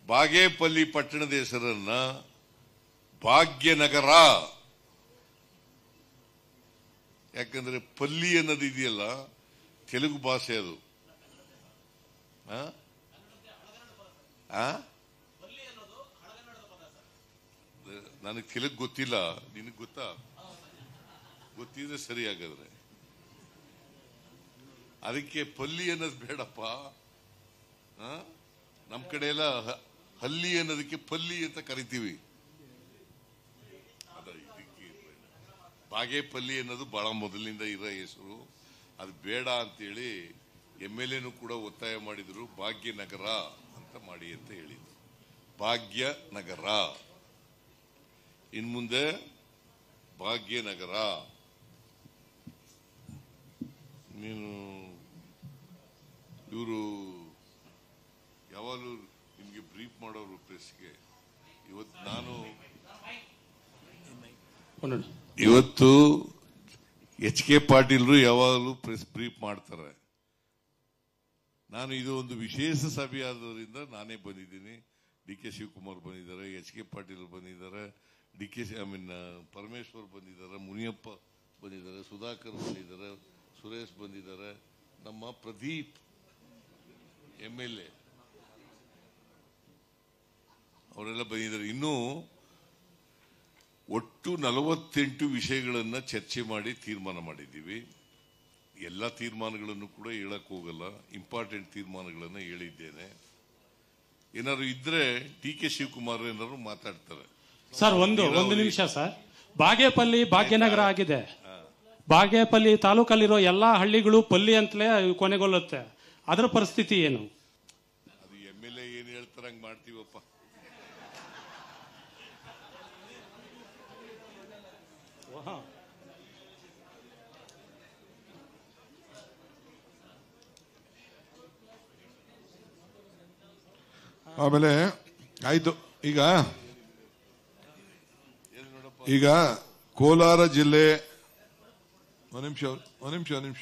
ಬಾಗೇಪಲ್ಲಿ ಪಟ್ಟಣದ ಹೆಸರನ್ನ ಭಾಗ್ಯನಗರ, ಯಾಕಂದ್ರೆ ಪಲ್ಲಿ ಅನ್ನೋದು ಇದೆಯಲ್ಲ ತೆಲುಗು ಭಾಷೆ ಅದು. ನನಗೆ ತೆಲುಗು ಗೊತ್ತಿಲ್ಲ, ನಿನಗೆ ಗೊತ್ತಾ? ಗೊತ್ತಿದ್ರೆ ಸರಿ. ಹಾಗಾದ್ರೆ ಅದಕ್ಕೆ ಪಲ್ಲಿ ಅನ್ನೋದು ಬೇಡಪ್ಪ. ನಮ್ಮ ಕಡೆ ಎಲ್ಲ ಹಲ್ಲಿ ಅನ್ನೋದಕ್ಕೆ ಪಲ್ಲಿ ಅಂತ ಕರಿತೀವಿ. ಬಾಗೇಪಲ್ಲಿ ಅನ್ನೋದು ಬಹಳ ಮೊದಲಿನಿಂದ ಇರೋ ಹೆಸರು, ಅದು ಬೇಡ ಅಂತೇಳಿ MLA ಕೂಡ ಒತ್ತಾಯ ಮಾಡಿದ್ರು. ಭಾಗ್ಯನಗರ ಅಂತ ಮಾಡಿ ಅಂತ ಹೇಳಿದ್ರು. ಭಾಗ್ಯನಗರ, ಇನ್ಮುಂದೆ ಭಾಗ್ಯನಗರ. ನೀನು ಇವರು ಯಾವಾಗಲೂ ನಿಮಗೆ ಬ್ರೀಫ್ ಮಾಡೋರು ಪ್ರೆಸ್ಗೆ. ಇವತ್ತು HK ಪಾಟೀಲ್ರು ಯಾವಾಗಲೂ ಪ್ರೆಸ್ ಬ್ರೀಫ್ ಮಾಡ್ತಾರೆ. ನಾನು ಇದು ಒಂದು ವಿಶೇಷ ಸಭೆ ಆದ್ರಿಂದ ನಾನೇ ಬಂದಿದ್ದೀನಿ. DK ಶಿವಕುಮಾರ್ ಬಂದಿದ್ದಾರೆ, HK ಪಾಟೀಲ್ ಬಂದಿದ್ದಾರೆ, ಪರಮೇಶ್ವರ್ ಬಂದಿದ್ದಾರೆ, ಮುನಿಯಪ್ಪ ಬಂದಿದ್ದಾರೆ, ಸುಧಾಕರ್ ಬಂದಿದ್ದಾರೆ, ಸುರೇಶ್ ಬಂದಿದ್ದಾರೆ, ನಮ್ಮ ಪ್ರದೀಪ್ MLA ಅವರೆಲ್ಲ ಬಂದಿದ್ದಾರೆ. ಇನ್ನೂ ಒಟ್ಟು 48 ವಿಷಯಗಳನ್ನ ಚರ್ಚೆ ಮಾಡಿ ತೀರ್ಮಾನ ಮಾಡಿದ್ದೀವಿ. ಎಲ್ಲ ತೀರ್ಮಾನಗಳನ್ನು ಕೂಡ ಹೇಳಕ್ ಹೋಗಲ್ಲ, ಇಂಪಾರ್ಟೆಂಟ್ ತೀರ್ಮಾನಗಳನ್ನ ಹೇಳಿದ್ದೇನೆ. ಏನಾದ್ರು ಇದ್ರೆ DK ಶಿವಕುಮಾರ್ ಏನಾದ್ರು ಮಾತಾಡ್ತಾರೆ. ಸರ್ ಒಂದು ನಿಮಿಷ ಸರ್. ಬಾಗೇಪಲ್ಲಿ ಭಾಗ್ಯನಗರ ಆಗಿದೆ. ಬಾಗೇಪಲ್ಲಿ ತಾಲೂಕಲ್ಲಿರೋ ಎಲ್ಲಾ ಹಳ್ಳಿಗಳು ಪಲ್ಲಿ ಅಂತಲೇ ಕೊನೆಗೊಳ್ಳುತ್ತೆ. ಅದರ ಪರಿಸ್ಥಿತಿ ಏನು? ಅದು MLA ಏನ್ ಹೇಳ್ತಾರೆ ಹಂಗ್ ಮಾಡ್ತೀವಪ್ಪ. ಆಮೇಲೆ ಆಯ್ತು. ಈಗ ಕೋಲಾರ ಜಿಲ್ಲೆ, ಒಂದು ನಿಮಿಷ.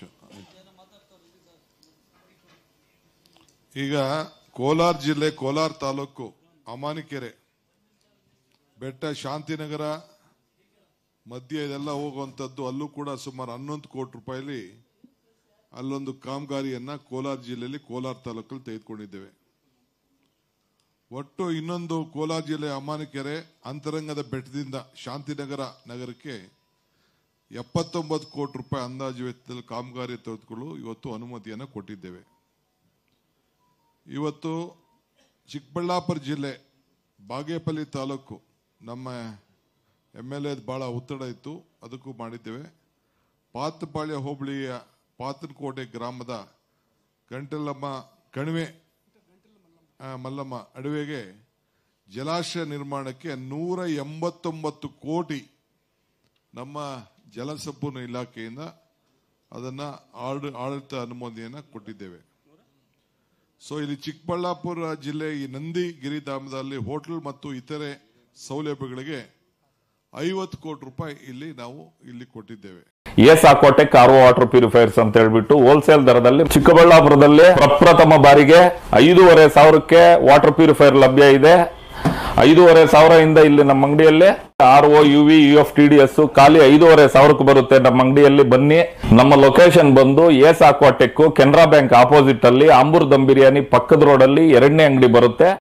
ಈಗ ಕೋಲಾರ ಜಿಲ್ಲೆ, ಕೋಲಾರ ತಾಲೂಕು, ಅಮಾನಿಕೆರೆ ಬೆಟ್ಟ, ಶಾಂತಿನಗರ ಮಧ್ಯ ಇದೆಲ್ಲ ಹೋಗುವಂಥದ್ದು. ಅಲ್ಲೂ ಕೂಡ ಸುಮಾರು 11 ಕೋಟಿ ರೂಪಾಯಿಲಿ ಅಲ್ಲೊಂದು ಕಾಮಗಾರಿಯನ್ನ ಕೋಲಾರ ಜಿಲ್ಲೆಯಲ್ಲಿ, ಕೋಲಾರ ತಾಲೂಕಲ್ಲಿ ತೆಗೆದುಕೊಂಡಿದ್ದೇವೆ. ಒಟ್ಟು ಇನ್ನೊಂದು ಕೋಲಾರ ಜಿಲ್ಲೆ ಅಮಾನಿಕೆರೆ ಅಂತರಂಗದ ಬೆಟ್ಟದಿಂದ ಶಾಂತಿನಗರ ನಗರಕ್ಕೆ 79 ಕೋಟಿ ರೂಪಾಯಿ ಅಂದಾಜು ವೆಚ್ಚದಲ್ಲಿ ಕಾಮಗಾರಿ ತೆಗೆದುಕೊಳ್ಳಲು ಇವತ್ತು ಅನುಮತಿಯನ್ನು ಕೊಟ್ಟಿದ್ದೇವೆ. ಇವತ್ತು ಚಿಕ್ಕಬಳ್ಳಾಪುರ ಜಿಲ್ಲೆ ಬಾಗೇಪಲ್ಲಿ ತಾಲೂಕು ನಮ್ಮ MLA ಬಹಳ ಒತ್ತಡ ಇತ್ತು, ಅದಕ್ಕೂ ಮಾಡಿದ್ದೇವೆ. ಪಾತಪಾಳ್ಯ ಹೋಬಳಿಯ ಪಾತನಕೋಟೆ ಗ್ರಾಮದ ಗಂಟಲಮ್ಮ ಕಣಿವೆ ಮಲ್ಲಮ್ಮ ಅಡವೆಗೆ ಜಲಾಶಯ ನಿರ್ಮಾಣಕ್ಕೆ 189 ಕೋಟಿ ನಮ್ಮ ಜಲಸಂಪನ್ಮೂಲ ಇಲಾಖೆಯಿಂದ ಅದನ್ನ ಆಡಳಿತ ಅನುಮೋದನೆಯನ್ನ ಕೊಟ್ಟಿದ್ದೇವೆ. ಸೊ ಇಲ್ಲಿ ಚಿಕ್ಕಬಳ್ಳಾಪುರ ಜಿಲ್ಲೆ ಈ ನಂದಿ ಗಿರಿಧಾಮದಲ್ಲಿ ಹೋಟೆಲ್ ಮತ್ತು ಇತರೆ ಸೌಲಭ್ಯಗಳಿಗೆ 50 ಕೋಟಿ ರೂಪಾಯಿ ಇಲ್ಲಿ ಕೊಟ್ಟಿದ್ದೇವೆ. ಏಸಾಕೋಟೆಕ್ RO ವಾಟರ್ ಪ್ಯೂರಿಫೈರ್ಸ್ ಅಂತ ಹೇಳ್ಬಿಟ್ಟು ಹೋಲ್ಸೇಲ್ ದರದಲ್ಲಿ ಚಿಕ್ಕಬಳ್ಳಾಪುರದಲ್ಲಿ ಪ್ರಪ್ರಥಮ ಬಾರಿಗೆ 5,500ಕ್ಕೆ ವಾಟರ್ ಪ್ಯೂರಿಫೈರ್ ಲಭ್ಯ ಇದೆ. 5,500 ಇಲ್ಲಿ ನಮ್ಮ ಅಂಗಡಿಯಲ್ಲಿ RO UV UF TDS ಖಾಲಿ 5,500ಕ್ಕೆ ಬರುತ್ತೆ ನಮ್ಮ ಅಂಗಡಿಯಲ್ಲಿ. ಬನ್ನಿ. ನಮ್ಮ ಲೊಕೇಶನ್ ಬಂದು ಏಸಾಕೋಟೆಕ್ ಕೆನರಾ ಬ್ಯಾಂಕ್ ಆಪೋಸಿಟ್ ಅಲ್ಲಿ ಆಂಬೂರ್ ದಮ್ ಬಿರಿಯಾನಿ ಪಕ್ಕದ ರೋಡ್ ಅಲ್ಲಿ 2ನೇ ಅಂಗಡಿ ಬರುತ್ತೆ.